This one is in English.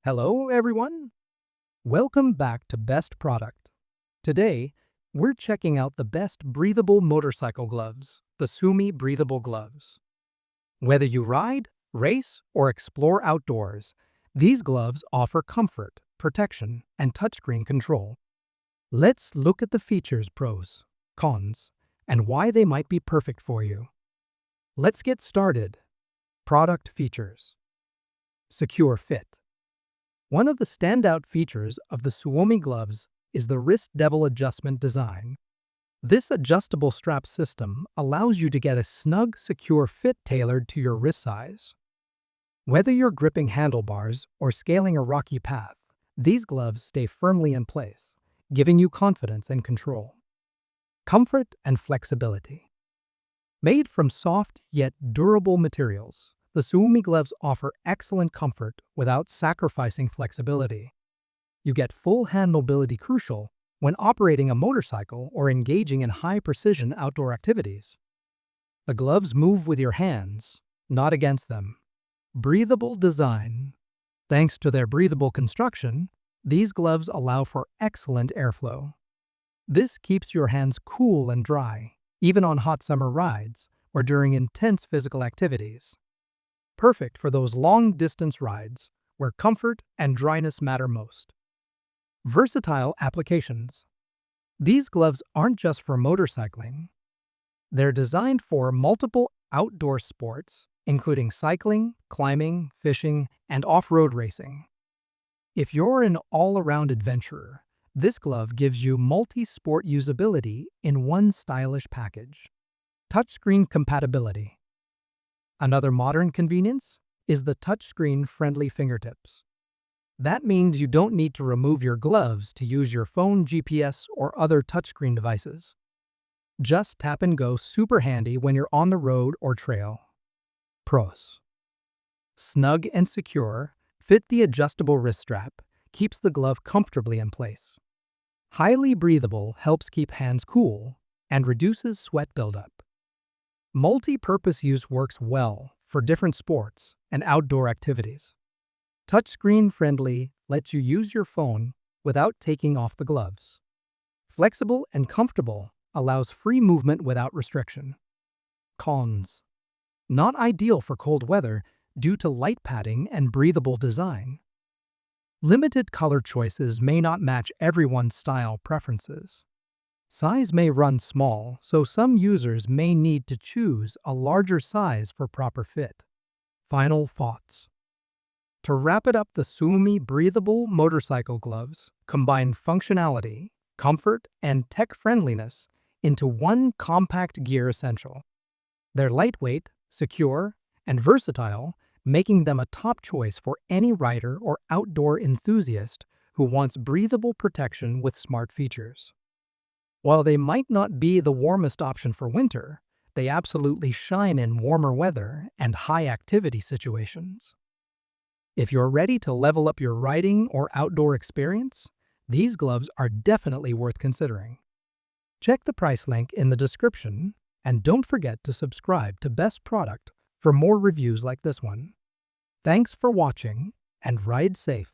Hello, everyone. Welcome back to Best Product. Today, we're checking out the best breathable motorcycle gloves, the Sumi Breathable Gloves. Whether you ride, race, or explore outdoors, these gloves offer comfort, protection, and touchscreen control. Let's look at the features, pros, cons, and why they might be perfect for you. Let's get started. Product features. Secure fit. One of the standout features of the Suomi gloves is the wrist bevel adjustment design. This adjustable strap system allows you to get a snug, secure fit tailored to your wrist size. Whether you're gripping handlebars or scaling a rocky path, these gloves stay firmly in place, giving you confidence and control. Comfort and flexibility. Made from soft yet durable materials, the Suomi gloves offer excellent comfort without sacrificing flexibility. You get full hand mobility, crucial when operating a motorcycle or engaging in high-precision outdoor activities. The gloves move with your hands, not against them. Breathable design. Thanks to their breathable construction, these gloves allow for excellent airflow. This keeps your hands cool and dry, even on hot summer rides or during intense physical activities. Perfect for those long-distance rides where comfort and dryness matter most. Versatile applications. These gloves aren't just for motorcycling. They're designed for multiple outdoor sports, including cycling, climbing, fishing, and off-road racing. If you're an all-around adventurer, this glove gives you multi-sport usability in one stylish package. Touchscreen compatibility. Another modern convenience is the touchscreen-friendly fingertips. That means you don't need to remove your gloves to use your phone, GPS, or other touchscreen devices. Just tap and go, super handy when you're on the road or trail. Pros. Snug and secure, fit the adjustable wrist strap, keeps the glove comfortably in place. Highly breathable, helps keep hands cool, and reduces sweat buildup. Multi-purpose use works well for different sports and outdoor activities. Touchscreen-friendly lets you use your phone without taking off the gloves. Flexible and comfortable allows free movement without restriction. Cons. Not ideal for cold weather due to light padding and breathable design. Limited color choices may not match everyone's style preferences. Size may run small, so some users may need to choose a larger size for proper fit. Final thoughts. To wrap it up, the Suomi Breathable Motorcycle Gloves combine functionality, comfort, and tech-friendliness into one compact gear essential. They're lightweight, secure, and versatile, making them a top choice for any rider or outdoor enthusiast who wants breathable protection with smart features. While they might not be the warmest option for winter, they absolutely shine in warmer weather and high-activity situations. If you're ready to level up your riding or outdoor experience, these gloves are definitely worth considering. Check the price link in the description, and don't forget to subscribe to Best Product for more reviews like this one. Thanks for watching, and ride safe.